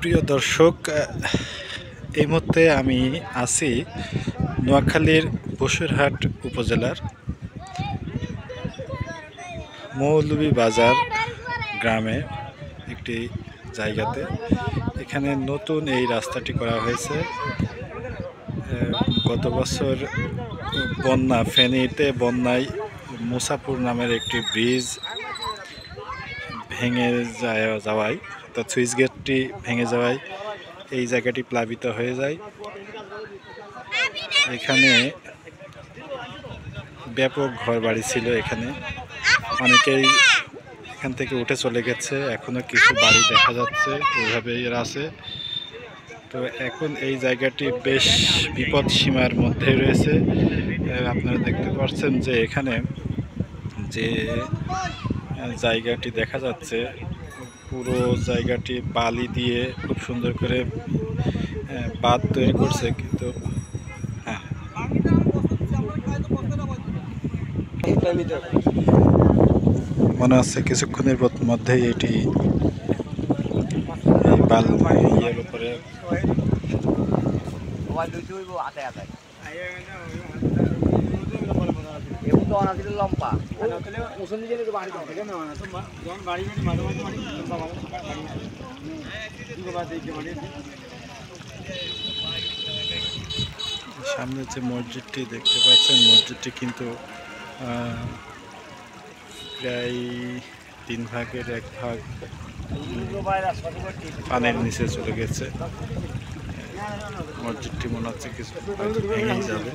প্রিয় দর্শক, এই মুহূর্তে আমি আছি নোয়াখালীর বসুরহাট উপজেলার মৌলভীবাজার গ্রামে একটি জায়গাতে। এখানে নতুন এই রাস্তাটি করা হয়েছে। গত বছর ফেনীতে বন্যায় মুসাপুর নামের একটি ব্রিজ ভেঙে যাওয়ায়, অর্থাৎ সুইচ গেটটি ভেঙে যাওয়ায় এই জায়গাটি প্লাবিত হয়ে যায়। এখানে ব্যাপক ঘরবাড়ি ছিল, এখানে অনেকেই এখান থেকে উঠে চলে গেছে, এখনো কিছু বাড়ি দেখা যাচ্ছে ওইভাবেই আছে। তো এখন এই জায়গাটি বেশ বিপদ সীমার মধ্যে রয়েছে। আপনারা দেখতে পাচ্ছেন যে এখানে যে জায়গাটি দেখা যাচ্ছে, পুরো জায়গাটি বালি দিয়ে খুব সুন্দর করে বাঁধ তৈরি করছে, কিন্তু হ্যাঁ, মনে হচ্ছে কিছুক্ষণের মধ্যেই এটি ইয়ের উপরে লম্পা সামনে যে মসজিদটি দেখতে পাচ্ছেন, মসজিদটি কিন্তু প্রায় 3 ভাগের 1 ভাগ পানির নিচে চলে গেছে। মসজিদটি মনে হচ্ছে কিছু ভেঙেই যাবে।